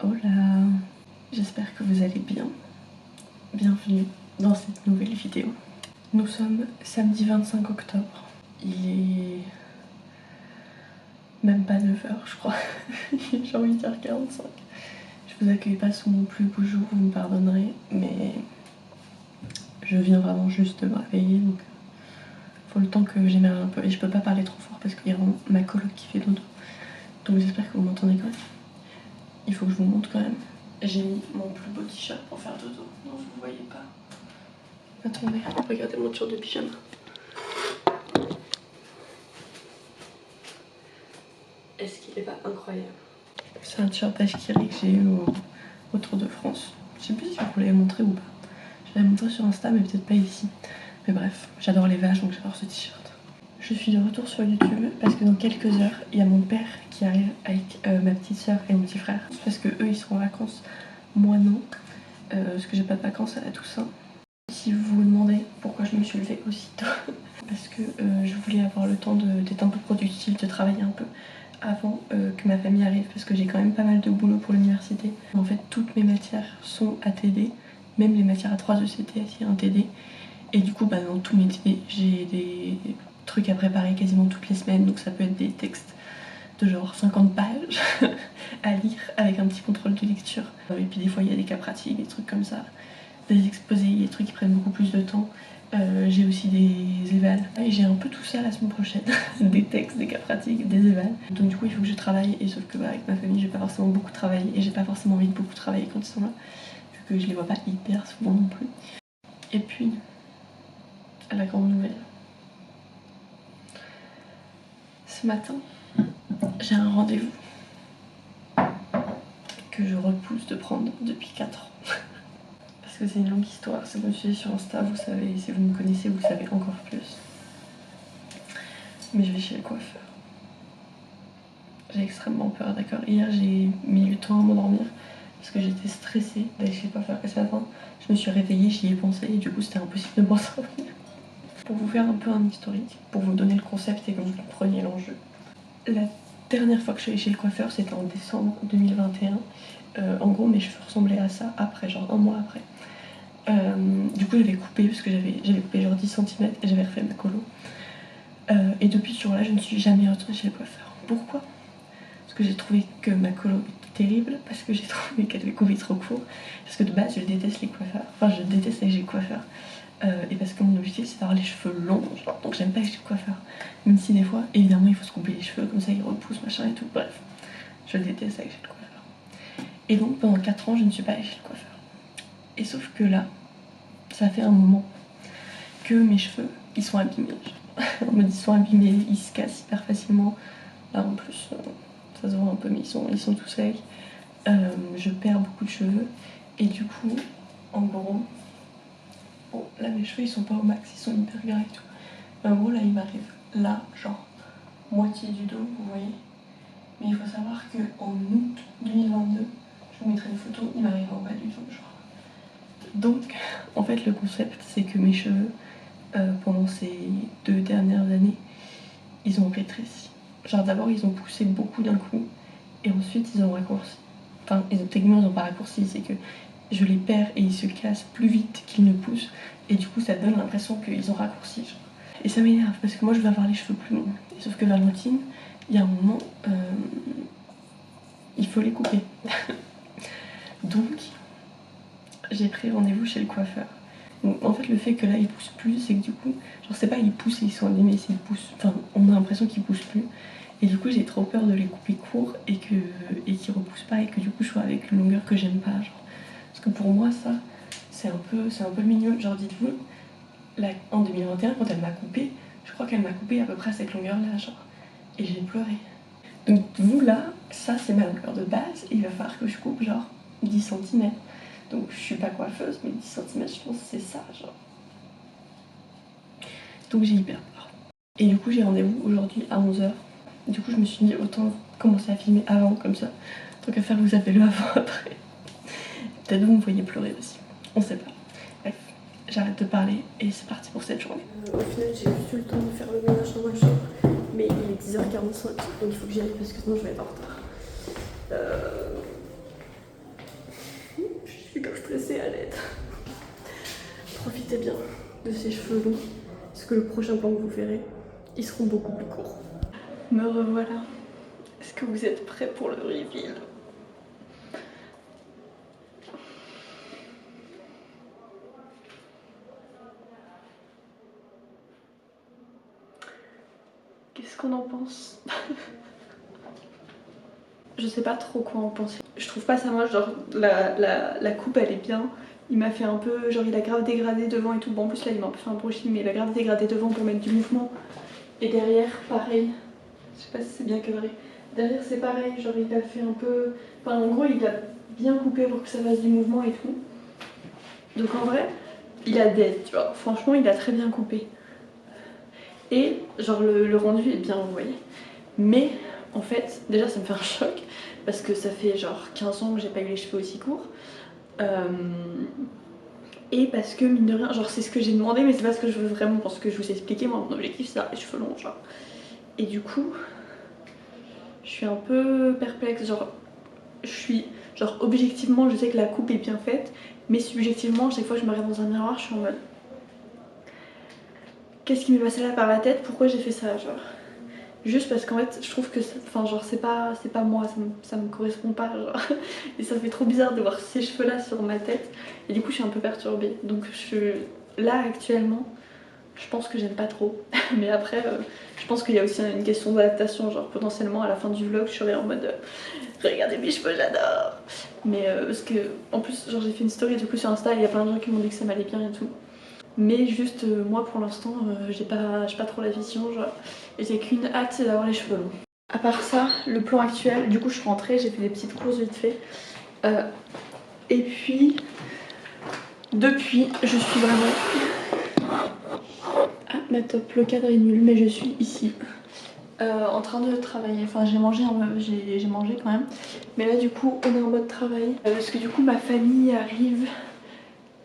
Hola, j'espère que vous allez bien. Bienvenue dans cette nouvelle vidéo. Nous sommes samedi 25 octobre. Il est même pas 9h je crois. Il est genre 8h45. Je vous accueille pas sous mon plus beau jour, vous me pardonnerez, mais je viens vraiment juste de me réveiller, donc faut le temps que j'émerge un peu. Et je peux pas parler trop fort parce qu'il y a vraiment ma coloc qui fait dodo. Donc j'espère que vous m'entendez quand même. Il faut que je vous montre quand même. J'ai mis mon plus beau t-shirt pour faire dodo. Non, vous ne voyez pas. Attendez, regardez mon tour de pyjama. Est-ce qu'il est pas incroyable? C'est un t-shirt d'Ashkiri que j'ai eu au Tour de France. Je sais plus si vous l'avez montré ou pas. Je l'avais montré sur Insta, mais peut-être pas ici. Mais bref, j'adore les vaches, donc j'adore ce t-shirt. Je suis de retour sur YouTube parce que dans quelques heures, il y a mon père qui arrive avec ma petite soeur et mon petit frère. Parce que eux, ils sont en vacances, moi non. Parce que j'ai pas de vacances à la Toussaint. Si vous vous demandez pourquoi je me suis levée aussitôt, parce que je voulais avoir le temps d'être un peu productive, de travailler un peu avant que ma famille arrive, parce que j'ai quand même pas mal de boulot pour l'université. En fait, toutes mes matières sont ATD, même les matières à 3 ECT, c'est un TD. Et du coup, dans tous mes TD, j'ai des trucs à préparer quasiment toutes les semaines, donc ça peut être des textes de genre 50 pages à lire avec un petit contrôle de lecture. Et puis des fois, il y a des cas pratiques, des trucs comme ça. Des exposés, des trucs qui prennent beaucoup plus de temps. J'ai aussi des évals. Et j'ai un peu tout ça la semaine prochaine. Des textes, des cas pratiques, des évals. Donc du coup il faut que je travaille, et sauf que avec ma famille j'ai pas forcément beaucoup travaillé, et j'ai pas forcément envie de beaucoup travailler quand ils sont là, vu que je les vois pas hyper souvent non plus. Et puis, à la grande nouvelle. Ce matin, j'ai un rendez-vous que je repousse de prendre depuis 4 ans. Parce que c'est une longue histoire, si vous me suivez sur Insta, vous savez, si vous me connaissez, vous le savez encore plus. Mais je vais chez le coiffeur. J'ai extrêmement peur, d'accord. Hier, j'ai mis du temps à m'endormir parce que j'étais stressée d'aller chez le coiffeur. Et ce matin, je me suis réveillée, j'y ai pensé et du coup, c'était impossible de m'endormir. Pour vous faire un peu un historique, pour vous donner le concept et que vous compreniez l'enjeu. La dernière fois que je suis allée chez le coiffeur, c'était en décembre 2021. En gros, mes cheveux ressemblaient à ça après, genre un mois après. Du coup, j'avais coupé parce que j'avais coupé genre 10 cm et j'avais refait ma colo. Et depuis ce jour-là, je ne suis jamais retournée chez le coiffeur. Pourquoi? Parce que j'ai trouvé que ma colo était terrible, parce que j'ai trouvé qu'elle avait coupé trop court, parce que de base je déteste les coiffeurs, enfin je déteste aller chez le coiffeur, et parce que mon objectif c'est d'avoir les cheveux longs, genre, donc j'aime pas aller chez le coiffeur. Même si des fois, évidemment il faut se couper les cheveux, comme ça ils repoussent, machin et tout, bref, je déteste aller chez le coiffeur. Et donc pendant 4 ans je ne suis pas allée chez le coiffeur. Et sauf que là, ça fait un moment que mes cheveux, ils sont abîmés. En mode ils sont abîmés, ils se cassent hyper facilement. Là en plus, ça se voit un peu, mais ils sont tout secs. Je perds beaucoup de cheveux. Et du coup, en gros, bon, là mes cheveux ils sont pas au max, ils sont hyper gras et tout. Mais en gros, là il m'arrive, là, genre, moitié du dos, vous voyez. Mais il faut savoir qu'en août 2022, je vous mettrai une photo, il m'arrive en bas du dos, genre. Donc, en fait, le concept, c'est que mes cheveux, pendant ces 2 dernières années, ils ont rétréci. Genre d'abord, ils ont poussé beaucoup d'un coup, et ensuite, ils ont raccourci. Enfin, techniquement, ils n'ont pas raccourci, c'est que je les perds et ils se cassent plus vite qu'ils ne poussent, et du coup, ça donne l'impression qu'ils ont raccourci. Genre. Et ça m'énerve, parce que moi, je veux avoir les cheveux plus longs. Et sauf que Valentine, il y a un moment, il faut les couper. Donc, j'ai pris rendez-vous chez le coiffeur. Donc, en fait, le fait que là, ils poussent plus, c'est que du coup, genre, c'est pas ils poussent et ils sont abîmés, c'est ils poussent. Enfin, on a l'impression qu'ils poussent plus. Et du coup, j'ai trop peur de les couper court et qu'ils repoussent pas et que du coup, je sois avec une longueur que j'aime pas. Genre. Parce que pour moi, ça, c'est un peu le mignon. Genre, dites-vous, là, en 2021, quand elle m'a coupé, je crois qu'elle m'a coupé à peu près à cette longueur-là, genre. Et j'ai pleuré. Donc, vous, là, ça, c'est ma longueur de base. Et il va falloir que je coupe, genre, 10 cm. Donc, je suis pas coiffeuse, mais 10 cm, je pense que c'est ça, genre. Donc, j'ai hyper peur. Et du coup, j'ai rendez-vous aujourd'hui à 11h. Du coup, je me suis dit, autant commencer à filmer avant, comme ça. Tant qu'à faire, vous avez le avant, après. Peut-être vous me voyez pleurer aussi. On sait pas. Bref, j'arrête de parler et c'est parti pour cette journée. Au final, j'ai juste eu le temps de faire le ménage dans ma chambre. Mais il est 10h45, donc il faut que j'y aille parce que sinon je vais être en retard. passer à l'aide. Profitez bien de ces cheveux longs, parce que le prochain plan que vous verrez, ils seront beaucoup plus courts. Me revoilà. Est-ce que vous êtes prêts pour le reveal? Qu'est-ce qu'on en pense? Je sais pas trop quoi en penser. Je trouve pas ça moche, genre la coupe elle est bien. Il m'a fait un peu, genre il a grave dégradé devant et tout. Bon en plus là il m'a un peu fait un brushing mais il a grave dégradé devant pour mettre du mouvement. Et derrière pareil, je sais pas si c'est bien cadré. Derrière c'est pareil, genre il a fait un peu... Enfin en gros il a bien coupé pour que ça fasse du mouvement et tout. Donc en vrai, il a dead, tu vois. Franchement il a très bien coupé. Et genre le rendu est bien, vous voyez. Mais en fait, déjà ça me fait un choc parce que ça fait genre 15 ans que j'ai pas eu les cheveux aussi courts. Et parce que mine de rien, genre c'est ce que j'ai demandé mais c'est pas ce que je veux vraiment parce que je vous ai expliqué, moi mon objectif c'est d'avoir les cheveux longs genre. Et du coup, je suis un peu perplexe, genre je suis, genre objectivement je sais que la coupe est bien faite mais subjectivement chaque fois que je me regarde dans un miroir je suis en mode qu'est-ce qui m'est passé là par la tête, pourquoi j'ai fait ça genre. Juste parce qu'en fait je trouve que enfin genre c'est pas moi, ça me correspond pas genre. Et ça fait trop bizarre de voir ces cheveux là sur ma tête et du coup je suis un peu perturbée. Donc là actuellement je pense que j'aime pas trop. Mais après je pense qu'il y a aussi une question d'adaptation, genre potentiellement à la fin du vlog je serai en mode regardez mes cheveux j'adore. Mais parce que en plus genre j'ai fait une story du coup sur Insta et il y a plein de gens qui m'ont dit que ça m'allait bien et tout. Mais juste moi pour l'instant j'ai pas trop la vision genre. Et j'ai qu'une hâte, c'est d'avoir les cheveux longs. À part ça, le plan actuel, du coup je suis rentrée, j'ai fait des petites courses vite fait. Et puis, depuis, je suis vraiment... Ah, ma top, le cadre est nul, mais je suis ici. En train de travailler, enfin j'ai mangé quand même. Mais là du coup, on est en mode travail. Parce que du coup, ma famille arrive...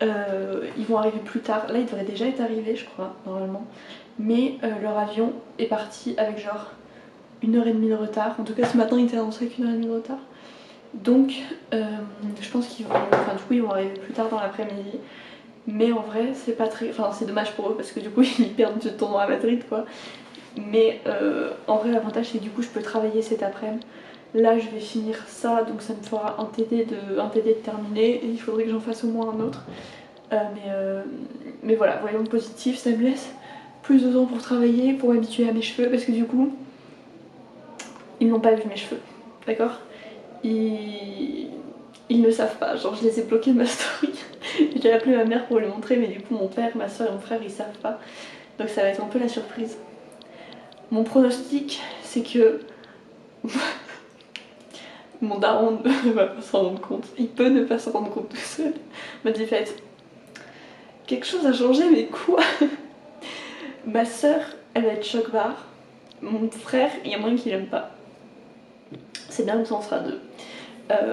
ils vont arriver plus tard. Là, ils devraient déjà être arrivés, je crois, normalement. Mais leur avion est parti avec genre 1h30 de retard. En tout cas, ce matin, il était annoncé avec 1h30 de retard. Donc, je pense qu'ils vont... Enfin, du coup, ils vont arriver plus tard dans l'après-midi. Mais en vrai, c'est pas très... Enfin, c'est dommage pour eux parce que du coup, ils perdent du temps à Madrid, quoi. Mais en vrai, l'avantage, c'est que du coup, je peux travailler cet après-midi. Là, je vais finir ça, donc ça me fera un TD de terminé. Et il faudrait que j'en fasse au moins un autre. Mais voilà, voyons le positif, ça me laisse plus de temps pour travailler, pour m'habituer à mes cheveux, parce que du coup, ils n'ont pas vu mes cheveux, d'accord? Ils ne savent pas, genre je les ai bloqués de ma story. J'ai appelé ma mère pour lui montrer, mais du coup mon père, ma soeur et mon frère ils savent pas. Donc ça va être un peu la surprise. Mon pronostic, c'est que mon daron ne va pas s'en rendre compte. Il peut ne pas s'en rendre compte tout seul. Il m'a dit fait, quelque chose a changé, mais quoi? Ma soeur, elle va être choc-barre. Mon frère, il y a moyen qu'il aime pas. C'est bien que ça en sera deux.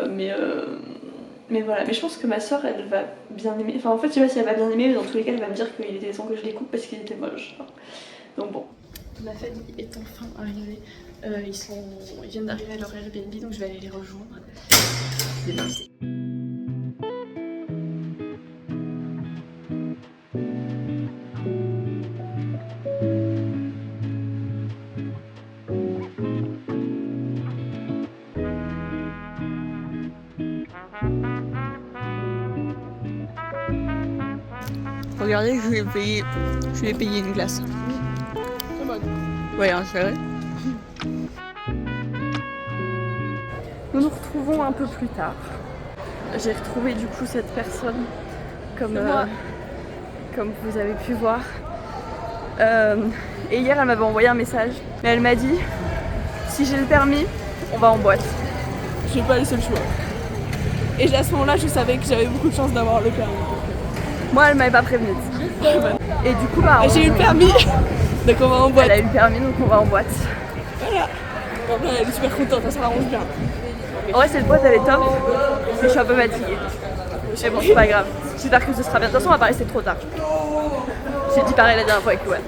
Mais voilà, mais je pense que ma soeur elle va bien aimer. Enfin en fait je sais pas si elle va bien aimer, mais dans tous les cas elle va me dire qu'il était temps que je les coupe parce qu'ils étaient moches. Donc bon. Ma famille est enfin arrivée. Ils viennent d'arriver à leur Airbnb donc je vais aller les rejoindre. C'est parti. Regardez, je lui ai payé une glace. C'est bon. Ouais, hein, c'est vrai. Nous nous retrouvons un peu plus tard. J'ai retrouvé du coup cette personne comme vous avez pu voir. Et hier elle m'avait envoyé un message, mais elle m'a dit si j'ai le permis, on va en boîte. J'ai pas le seul choix. Et à ce moment-là, je savais que j'avais beaucoup de chance d'avoir le permis. Moi elle m'avait pas prévenue. Et du coup bah J'ai eu le permis, donc on va en boîte. Elle a eu le permis donc on va en boîte. Voilà. Donc là, elle est super contente, ça l'arrange bien. En vrai cette boîte elle est top, mais je suis un peu fatiguée. Mais bon c'est pas grave, j'espère que ce sera bien. De toute façon on va pas rester trop tard. J'ai dit pareil la dernière fois avec Louane.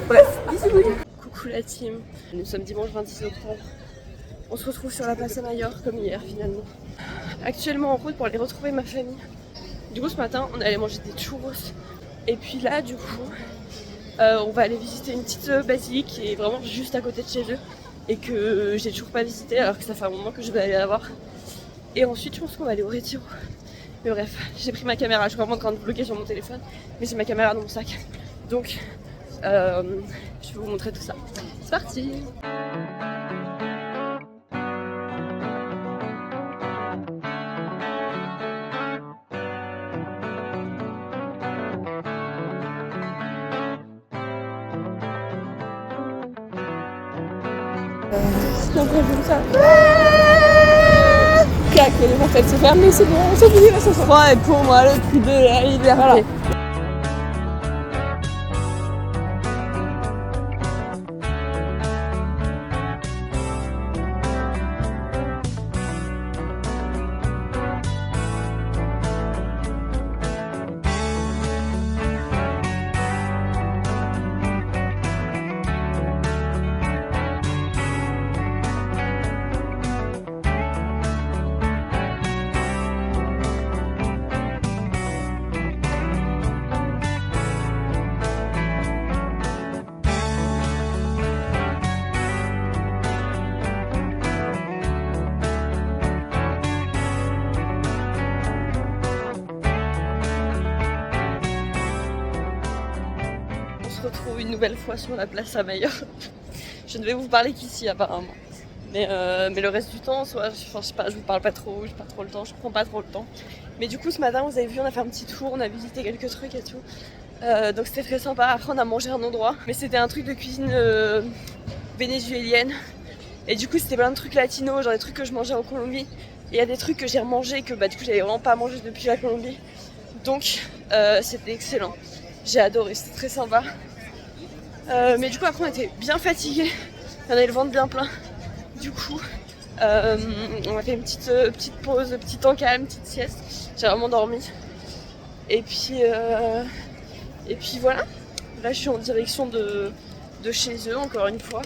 Bref, bisous. Coucou la team, nous sommes dimanche 26 octobre. On se retrouve sur la place à Mayor comme hier finalement. Actuellement en route pour aller retrouver ma famille. Du coup ce matin on est allé manger des churros. Et puis là du coup on va aller visiter une petite basilique qui est vraiment juste à côté de chez eux. Et que j'ai toujours pas visité alors que ça fait un moment que je vais aller la voir. Et ensuite je pense qu'on va aller au Retiro. Mais bref, j'ai pris ma caméra, je suis vraiment en train de bloquer sur mon téléphone. Mais j'ai ma caméra dans mon sac. Donc je vais vous montrer tout ça. C'est parti! Donc on joue ça. Clac, et les portes elles se ferment, mais c'est bon, c'est fini la chanson. Ouais, et pour moi, le coup de la liberté. Voilà. Retrouve une nouvelle fois sur la place Samayer. Je ne vais vous parler qu'ici apparemment. Mais le reste du temps, soit, je sais pas, je vous parle pas trop, j'ai pas trop le temps, je prends pas trop le temps. Mais du coup ce matin vous avez vu on a fait un petit tour, on a visité quelques trucs et tout. Donc c'était très sympa, après on a mangé à un endroit. Mais c'était un truc de cuisine vénézuélienne. Et du coup c'était plein de trucs latinos, genre des trucs que je mangeais en Colombie. Et il y a des trucs que j'ai remangé que du coup j'avais vraiment pas mangé depuis la Colombie. Donc c'était excellent. J'ai adoré, c'était très sympa. Mais du coup après on était bien fatigués, on avait le ventre bien plein. Du coup on a fait une petite pause, petit temps calme, petite sieste. J'ai vraiment dormi. Et puis voilà. Là je suis en direction de chez eux encore une fois.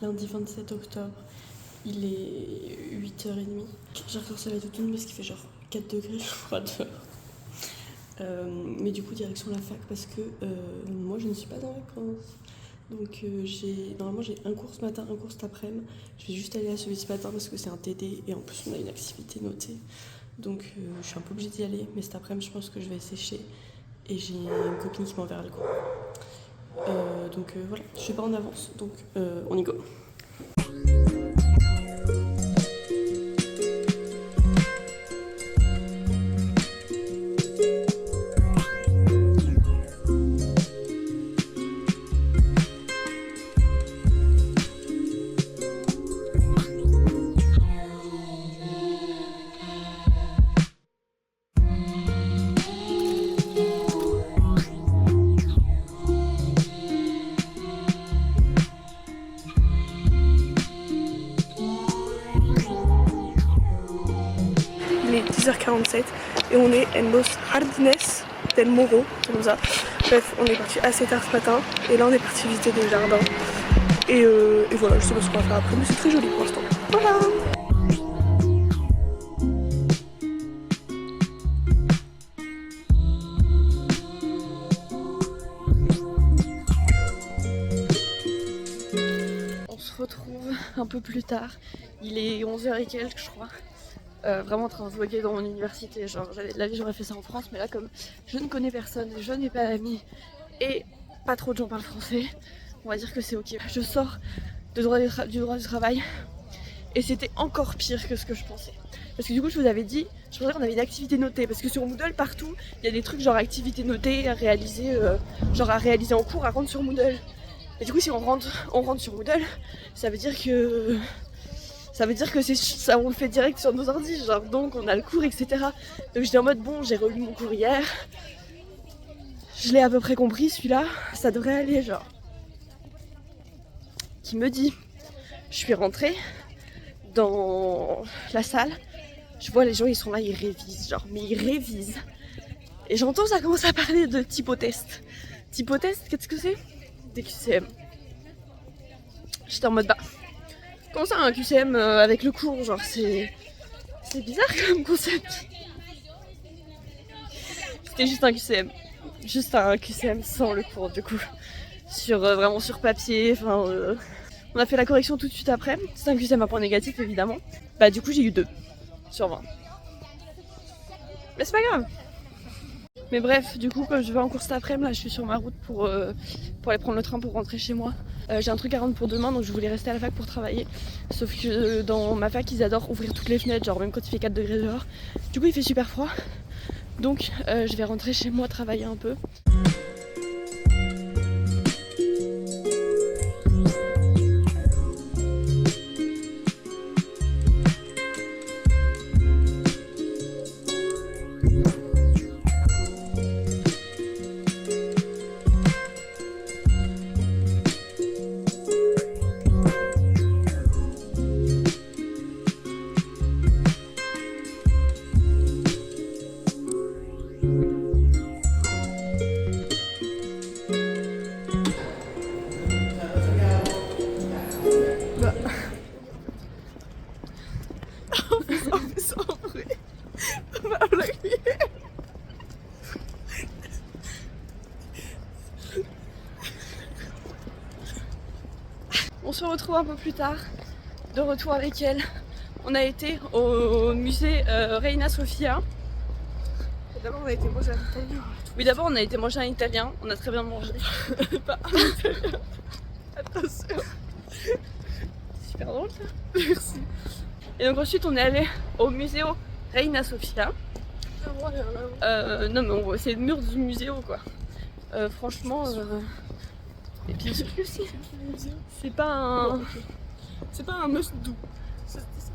Lundi 27 octobre, il est 8h30. J'ai retourné la doudoune parce qu'il fait genre 4 degrés, je crois, dehors. Mais du coup, direction la fac parce que moi je ne suis pas en vacances. Donc normalement j'ai un cours ce matin, un cours cet après-midi. Je vais juste aller à celui ce matin parce que c'est un TD et en plus on a une activité notée. Donc je suis un peu obligée d'y aller, mais cet après-midi je pense que je vais sécher et j'ai une copine qui m'enverra le cours. Donc voilà, je suis pas en avance, donc on y go. Il est 10h47 et on est en Los Jardines del Morro, c'est comme ça. Bref, on est parti assez tard ce matin et là on est parti visiter des jardins. Et voilà, je sais pas ce qu'on va faire après, mais c'est très joli pour l'instant. Voilà! On se retrouve un peu plus tard, il est 11h et quelques je crois. Vraiment en train de vloguer dans mon université, genre la vie j'aurais fait ça en France, mais là comme je ne connais personne, je n'ai pas d'amis et pas trop de gens parlent français, on va dire que c'est ok. Je sors du droit du travail et c'était encore pire que ce que je pensais. Parce que du coup je vous avais dit, je pensais qu'on avait une activité notée, parce que sur Moodle partout il y a des trucs genre activité notée à réaliser, genre à réaliser en cours, à rendre sur Moodle. Et du coup si on rentre sur Moodle, ça veut dire que c'est ça, on le fait direct sur nos ordi, genre donc on a le cours, etc. Donc j'étais en mode bon, j'ai relu mon cours hier, je l'ai à peu près compris, celui-là, ça devrait aller, genre. Qui me dit, je suis rentrée dans la salle, je vois les gens, ils sont là, ils révisent, genre, mais ils révisent. Et j'entends ça commence à parler de typotest. Typotest, qu'est-ce que c'est? Des QCM. J'étais en mode, bah, comment ça un QCM avec le cours, genre, c'est bizarre comme concept. C'était juste un QCM. Juste un QCM sans le cours du coup. Vraiment sur papier, enfin... On a fait la correction tout de suite après. C'est un QCM à point négatif évidemment. Bah du coup j'ai eu 2 sur 20. Mais c'est pas grave. Mais bref, du coup comme je vais en cours cet après-midi, là je suis sur ma route pour aller prendre le train pour rentrer chez moi. J'ai un truc à rendre pour demain donc je voulais rester à la fac pour travailler. Sauf que dans ma fac ils adorent ouvrir toutes les fenêtres, genre même quand il fait 4 degrés dehors. Du coup il fait super froid. Donc je vais rentrer chez moi travailler un peu. On se retrouve un peu plus tard, de retour avec elle. On a été au musée Reina Sofia. D'abord on a été manger un italien. Oui, d'abord on a été manger un italien, on a très bien mangé. Pas un italien. Attention. Super drôle ça. Merci. Et donc ensuite on est allé au musée Reina Sofia. Non mais c'est le mur du musée quoi. Franchement... Et puis c'est pas un... Bon, okay. C'est pas un must do.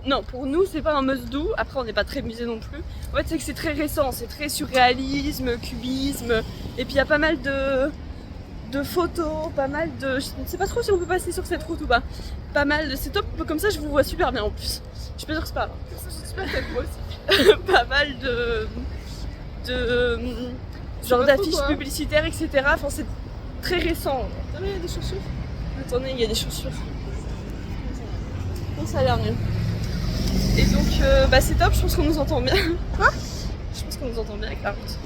Non, pour nous c'est pas un must do. Après on n'est pas très musée non plus. En fait c'est que c'est très récent, c'est très surréalisme, cubisme. Et puis il y a pas mal de photos, pas mal de... Je ne sais pas trop si on peut passer sur cette route ou pas. Pas mal de... C'est top, comme ça je vous vois super bien en plus. Je peux dire que c'est pas grave. C'est super tête moi aussi. Pas mal de genre d'affiches publicitaires, etc. Enfin c'est très récent. Attendez, il y a des chaussures. Attendez, il y a des chaussures. Bon, ça a l'air mieux. Et donc, bah c'est top, je pense qu'on nous entend bien. Quoi? Je pense qu'on nous entend bien avec la route.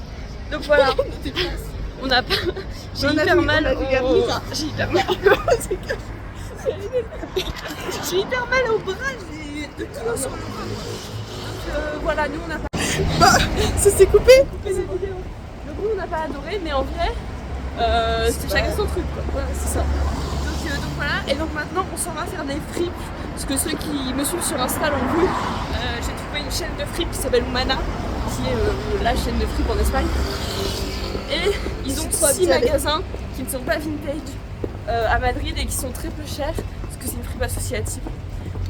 Donc voilà, on a pas... J'ai hyper mal au... J'ai hyper mal J'ai hyper mal au bras, j'ai de tout sur le bras. Donc voilà, nous on n'a pas... Bah, ça s'est coupé. Donc nous on n'a pas adoré, mais en vrai, c'est chacun son truc quoi. Voilà, c'est ça. Donc voilà, et donc maintenant on s'en va faire des fripes. Parce que ceux qui me suivent sur Insta l'ont vu, j'ai trouvé une chaîne de fripes qui s'appelle Humana, qui est la chaîne de fripes en Espagne. Et ils ont 6 magasins qui ne sont pas vintage à Madrid et qui sont très peu chers, parce que c'est une fripe associative.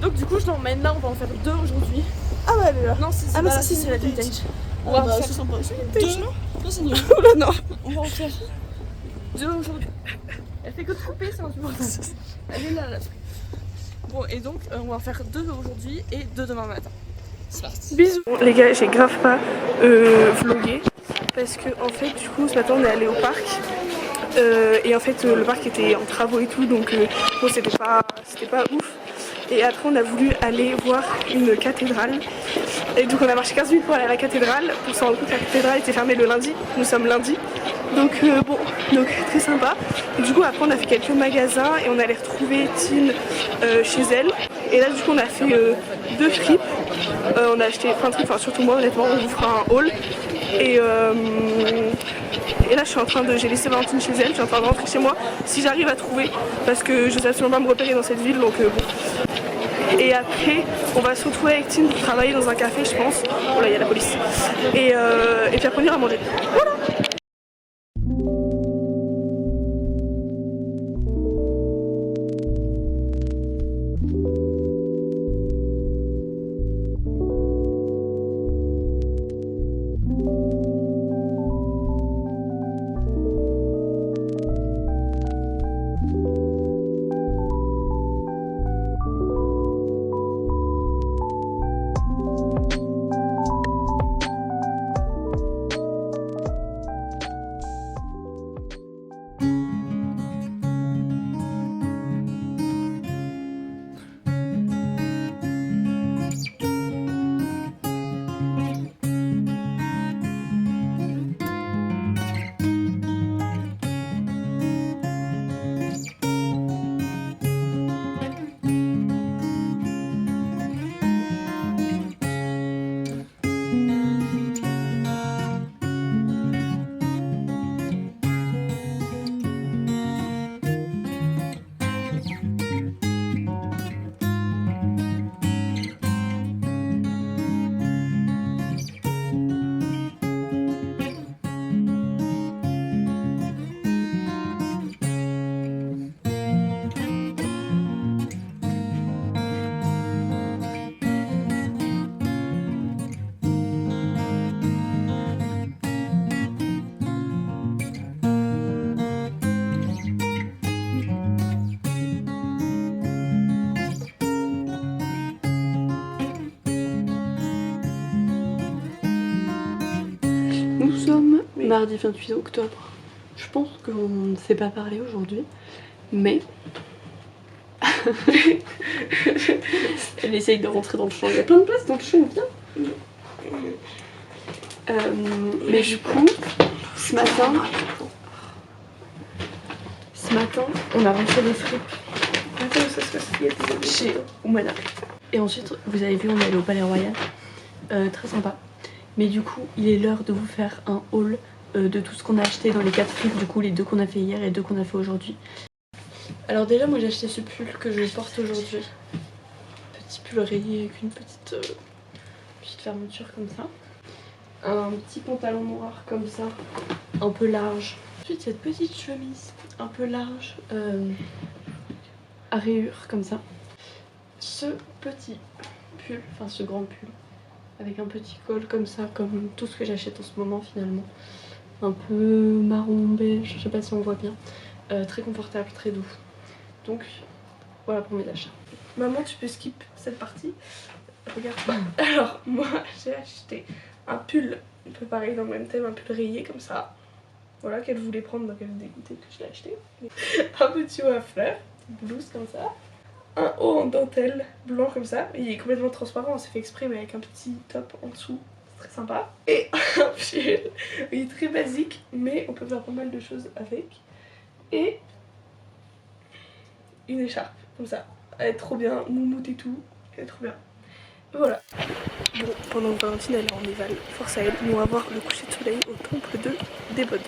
Donc du coup je l'emmène là, on va en faire 2 aujourd'hui. Ah ouais, elle est là. Non, c'est ah, pas c'est la vintage. On Ah va bah, en c'est faire sympa. C'est vintage, 2. non? Non, c'est nul. Oh là non. On va en faire 2 aujourd'hui. Elle fait que de couper, c'est insupportable. Elle est là, la fripe. Bon, et donc on va en faire 2 aujourd'hui et 2 demain matin. C'est parti. Bisous. Bon, les gars, j'ai grave pas vlogué parce que en fait, du coup, ce matin on est allé au parc et en fait, le parc était en travaux et tout, donc bon, c'était pas ouf. Et après, on a voulu aller voir une cathédrale. Et donc, on a marché 15 minutes pour aller à la cathédrale pour se rendre compte que la cathédrale était fermée le lundi. Nous sommes lundi. Donc, bon, donc très sympa. Et du coup, après, on a fait quelques magasins et on allait retrouver Tine chez elle. Et là, du coup, on a fait 2 fripes. On a acheté plein de trucs, enfin, surtout moi, honnêtement, on vous fera un haul. Et là je suis en train de, j'ai laissé Valentine chez elle, je suis en train de rentrer chez moi si j'arrive à trouver, parce que je sais absolument pas me repérer dans cette ville, donc bon. Et après on va se retrouver avec Tine pour travailler dans un café je pense. Oh là il y a la police. Et puis après on ira manger. Voilà. Nous sommes mardi 28 octobre. Je pense qu'on ne s'est pas parlé aujourd'hui, mais elle essaye de rentrer dans le champ. Il y a plein de place dans le champ, viens. Mais du coup, ce matin, on a rentré des fripes chez Oumana. Et ensuite, vous avez vu, on est allé au Palais Royal. Très sympa. Mais du coup, il est l'heure de vous faire un haul de tout ce qu'on a acheté dans les 4 fripes. Du coup, les 2 qu'on a fait hier et 2 qu'on a fait aujourd'hui. Alors déjà, moi j'ai acheté ce pull que je porte aujourd'hui. Petit pull rayé avec une petite fermeture comme ça. Un petit pantalon noir comme ça, un peu large. Ensuite, cette petite chemise un peu large à rayures comme ça. Ce petit pull, enfin ce grand pull avec un petit col comme ça, comme tout ce que j'achète en ce moment finalement. Un peu marron beige, je sais pas si on voit bien. Très confortable, très doux. Donc voilà pour mes achats. Maman, tu peux skip cette partie. Regarde pas. Alors moi j'ai acheté un pull un peu pareil dans le même thème, un pull rayé comme ça. Voilà, qu'elle voulait prendre donc elle me dégoûtait que je l'ai acheté. Un petit haut à fleurs, une blouse comme ça. Un haut en dentelle blanc comme ça. Il est complètement transparent, on s'est fait exprès mais avec un petit top en dessous. C'est très sympa. Et un pull, il est très basique mais on peut faire pas mal de choses avec. Et une écharpe comme ça. Elle est trop bien, moumoute et tout. Elle est trop bien. Voilà. Bon, pendant que Valentine elle est en éval, force à elle, nous on va voir le coucher de soleil au temple de Débode.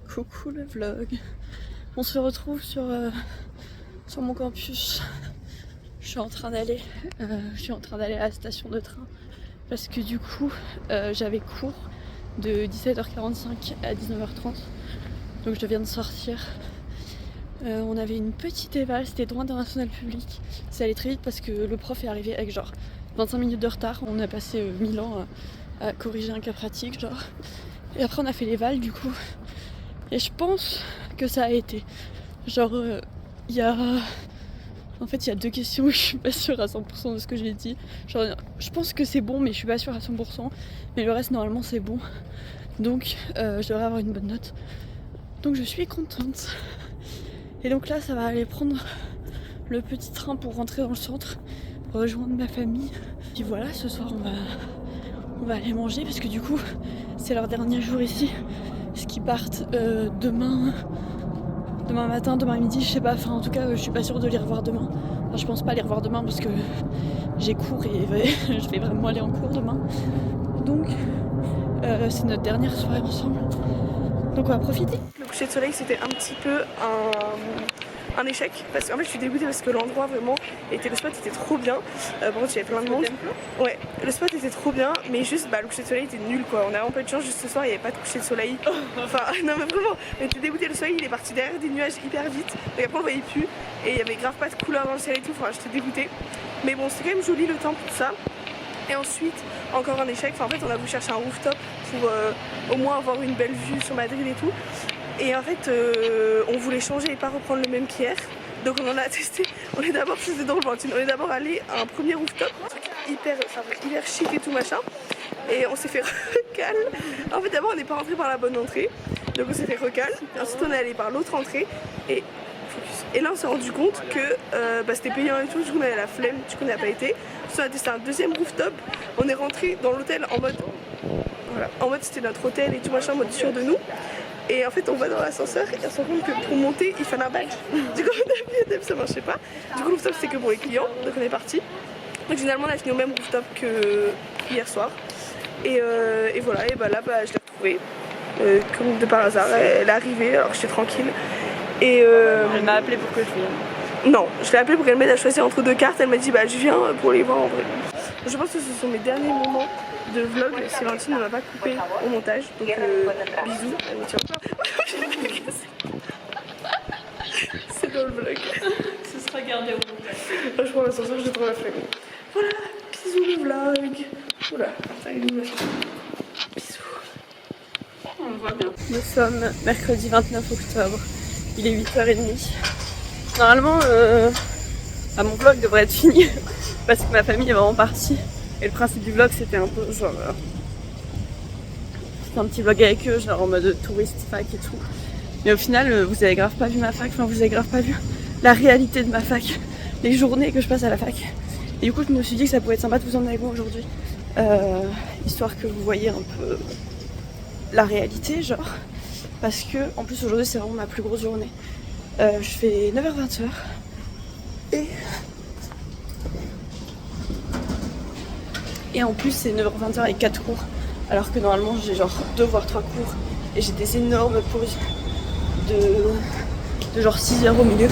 Coucou le vlog. On se retrouve sur mon campus. Je suis en train d'aller à la station de train parce que du coup j'avais cours de 17h45 à 19h30. Donc je viens de sortir. On avait une petite éval, c'était droit international public. C'est allé très vite parce que le prof est arrivé avec genre 25 minutes de retard. On a passé 1000 ans à corriger un cas pratique genre. Et après on a fait l'éval du coup. Et je pense que ça a été. Genre, il y a 2 questions où je suis pas sûre à 100% de ce que j'ai dit. Genre, je pense que c'est bon, mais je suis pas sûre à 100%. Mais le reste, normalement, c'est bon. Donc, je devrais avoir une bonne note. Donc, je suis contente. Et donc là, ça va aller prendre le petit train pour rentrer dans le centre, pour rejoindre ma famille. Puis voilà, ce soir, on va aller manger parce que du coup, c'est leur dernier jour ici, ce qu'ils partent demain matin, demain midi, je sais pas, enfin en tout cas je suis pas sûre de les revoir demain. Enfin, je pense pas les revoir demain parce que j'ai cours et je vais vraiment aller en cours demain. Donc c'est notre dernière soirée ensemble. Donc on va profiter. Le coucher de soleil c'était un petit peu un échec parce qu'en fait je suis dégoûtée parce que l'endroit vraiment était, le spot était trop bien. Par contre il y avait plein de monde. Ouais, le spot était trop bien mais juste le coucher de soleil était nul quoi. On a vraiment pas eu de chance, juste ce soir il n'y avait pas de coucher de soleil. Enfin non mais vraiment, on était dégoûtés, le soleil il est parti derrière des nuages hyper vite. Donc après on le voyait plus et il y avait grave pas de couleur dans le ciel et tout, enfin j'étais dégoûtée. Mais bon c'était quand même joli le temple tout ça. Et ensuite, encore un échec, en fait on a voulu chercher un rooftop pour au moins avoir une belle vue sur Madrid et tout. Et en fait on voulait changer et pas reprendre le même qu'hier. Donc on en a testé, on est d'abord, c'était drôle, on est d'abord allé à un premier rooftop, un truc hyper chic et tout machin. Et on s'est fait recal. En fait d'abord on n'est pas rentré par la bonne entrée, donc on s'est fait recal. Ensuite on est allé par l'autre entrée et là on s'est rendu compte que c'était payant et tout, du coup on avait la flemme, du coup on n'a pas été. Ensuite on a testé un deuxième rooftop, on est rentré dans l'hôtel en mode, voilà, en mode c'était notre hôtel et tout machin, en mode sûr de nous. Et en fait on va dans l'ascenseur et on se rend compte que pour monter il fallait un badge. Du coup on a ça marchait pas. Du coup le rooftop c'était que pour les clients, donc on est parti. Donc finalement on a fini au même rooftop que hier soir. Et voilà, et là je l'ai retrouvée. Comme de par hasard, elle est arrivée alors j'étais tranquille. Et elle m'a appelé pour que je vienne. Non, je l'ai appelée pour qu'elle m'aide à choisir entre deux cartes. Elle m'a dit je viens pour les voir en vrai. Je pense que ce sont mes derniers moments de vlog. Valentine ne m'a pas coupé au montage. Donc bisous. Elle me tient pas. C'est dans le vlog. Ce sera gardé au montage. Je prends l'ascenseur, je trouve la flemme. Voilà, bisous le vlog. Voilà, ça y est, bisous. On voit bien. Nous sommes mercredi 29 octobre. Il est 8h30. Normalement, mon vlog devrait être fini parce que ma famille est vraiment partie. Et le principe du vlog, c'était un peu genre... c'était un petit vlog avec eux, genre en mode touriste, fac et tout. Mais au final, vous avez grave pas vu ma fac, enfin vous avez grave pas vu la réalité de ma fac, les journées que je passe à la fac. Et du coup, je me suis dit que ça pouvait être sympa de vous emmener avec moi aujourd'hui, histoire que vous voyez un peu la réalité, genre. Parce que, en plus, aujourd'hui, c'est vraiment ma plus grosse journée. Je fais 9h-20h. Et en plus, c'est 9h-20h avec 4 cours. Alors que normalement, j'ai genre 2 voire 3 cours. Et j'ai des énormes pauses de genre 6 heures au milieu.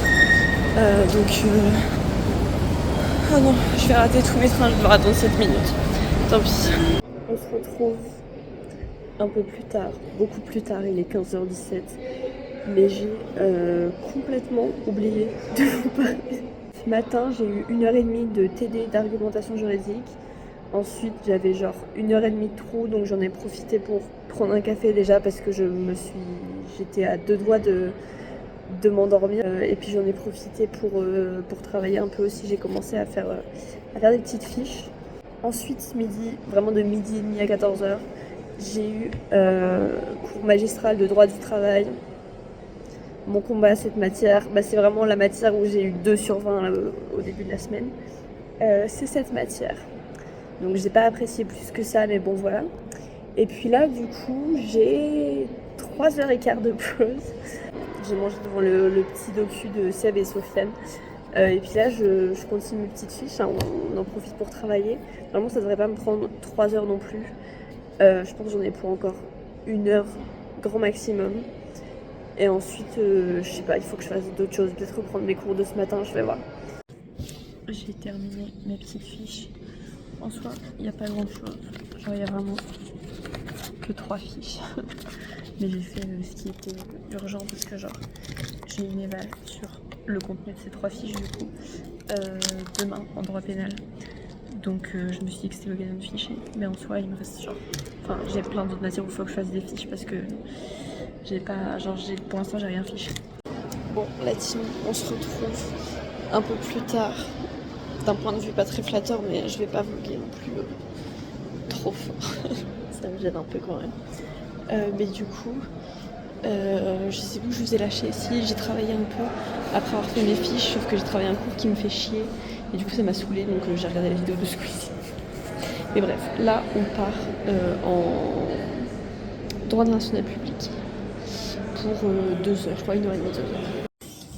Ah non, je vais rater tous mes trains, je dois attendre 7 minutes. Tant pis. On se retrouve un peu plus tard, beaucoup plus tard, il est 15h17. Mais j'ai complètement oublié de vous parler. Ce matin, j'ai eu 1h30 de TD d'argumentation juridique. Ensuite, j'avais genre 1h30 de trou, donc j'en ai profité pour prendre un café déjà parce que j'étais à 2 doigts de m'endormir. Et puis j'en ai profité pour travailler un peu aussi. J'ai commencé à faire des petites fiches. Ensuite, midi, vraiment de midi et demi à 14h, j'ai eu cours magistral de droit du travail. Mon combat à cette matière, c'est vraiment la matière où j'ai eu 2/20 au début de la semaine. C'est cette matière. Donc j'ai pas apprécié plus que ça, mais bon voilà. Et puis là, du coup, j'ai 3h15 de pause. J'ai mangé devant le petit docu de Seb et Sofiane. Et puis là, je continue mes petites fiches, hein, on en profite pour travailler. Normalement, ça devrait pas me prendre 3 heures non plus. Je pense que j'en ai pour encore 1 heure, grand maximum. Et ensuite, je sais pas, il faut que je fasse d'autres choses. Peut-être reprendre mes cours de ce matin, je vais voir. J'ai terminé mes petites fiches. En soi, il n'y a pas grand chose. Genre, il y a vraiment que 3 fiches. Mais j'ai fait ce qui était urgent parce que, genre, j'ai une éval sur le contenu de ces 3 fiches, du coup, demain en droit pénal. Donc, je me suis dit que c'était l'occasion de ficher. Mais en soi, il me reste genre. Enfin, j'ai plein d'autres matières où il faut que je fasse des fiches parce que j'ai pas. Genre, pour l'instant, j'ai rien fiché. Bon, la team, on se retrouve un peu plus tard. D'un point de vue pas très flatteur, mais je vais pas vlogger non plus trop fort. Ça me gêne un peu quand même. Mais du coup, je sais plus où je vous ai lâché. Si, j'ai travaillé un peu après avoir fait mes fiches, sauf que j'ai travaillé un cours qui me fait chier. Et du coup, ça m'a saoulée, donc j'ai regardé la vidéo de Squeezie. Mais bref, là, on part droit international public pour 2 heures, je crois 1h30, 2 heures.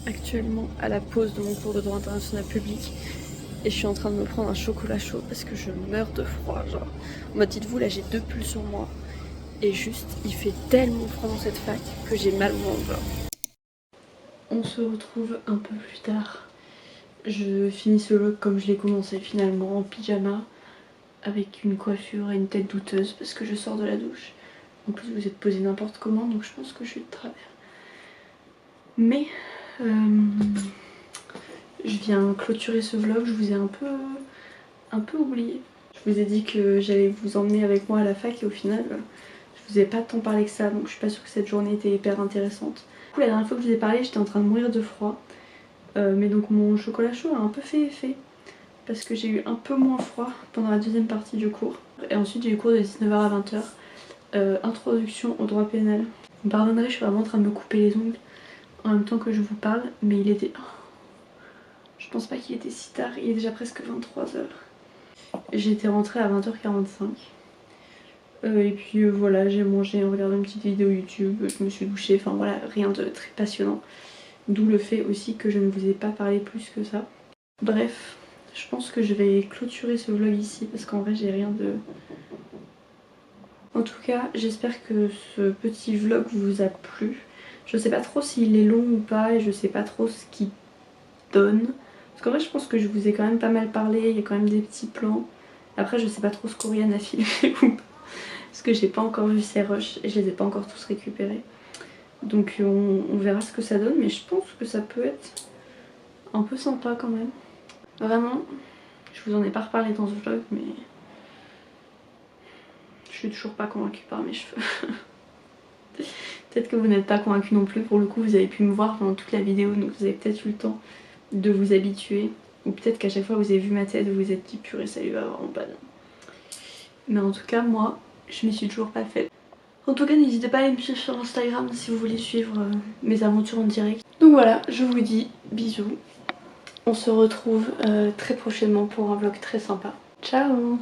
Actuellement à la pause de mon cours de droit international public et je suis en train de me prendre un chocolat chaud parce que je meurs de froid. Genre, en mode dites-vous, là j'ai 2 pulls sur moi et juste il fait tellement froid dans cette fac que j'ai mal au ventre. On se retrouve un peu plus tard. Je finis ce vlog comme je l'ai commencé finalement, en pyjama, avec une coiffure et une tête douteuse parce que je sors de la douche. En plus vous êtes posé n'importe comment donc je pense que je suis de travers. Mais je viens clôturer ce vlog, je vous ai un peu oublié. Je vous ai dit que j'allais vous emmener avec moi à la fac et au final je vous ai pas tant parlé que ça donc je suis pas sûre que cette journée était hyper intéressante. Du coup la dernière fois que je vous ai parlé j'étais en train de mourir de froid. Mais donc mon chocolat chaud a un peu fait effet parce que j'ai eu un peu moins froid pendant la deuxième partie du cours. Et ensuite j'ai eu cours de 19h à 20h, introduction au droit pénal. Vous me pardonnerez, je suis vraiment en train de me couper les ongles en même temps que je vous parle, mais il était... Je pense pas qu'il était si tard, il est déjà presque 23h. J'étais rentrée à 20h45. Et puis voilà, j'ai mangé en regardant une petite vidéo YouTube, je me suis douchée, enfin voilà, rien de très passionnant. D'où le fait aussi que je ne vous ai pas parlé plus que ça. Bref, je pense que je vais clôturer ce vlog ici parce qu'en vrai j'ai rien de... En tout cas, j'espère que ce petit vlog vous a plu. Je sais pas trop s'il est long ou pas et je sais pas trop ce qu'il donne. Parce qu'en vrai je pense que je vous ai quand même pas mal parlé, il y a quand même des petits plans. Après je sais pas trop ce qu'Oriane a filmé ou pas. Parce que j'ai pas encore vu ses rushs et je les ai pas encore tous récupérés. Donc on verra ce que ça donne, mais je pense que ça peut être un peu sympa quand même. Vraiment, je vous en ai pas reparlé dans ce vlog, mais je suis toujours pas convaincue par mes cheveux. Peut-être que vous n'êtes pas convaincus non plus, pour le coup vous avez pu me voir pendant toute la vidéo, donc vous avez peut-être eu le temps de vous habituer. Ou peut-être qu'à chaque fois vous avez vu ma tête, vous vous êtes dit purée ça lui va vraiment pas bien. Mais en tout cas moi, je m'y suis toujours pas faite. En tout cas n'hésitez pas à aller me suivre sur Instagram si vous voulez suivre mes aventures en direct. Donc voilà, je vous dis bisous. On se retrouve très prochainement pour un vlog très sympa. Ciao!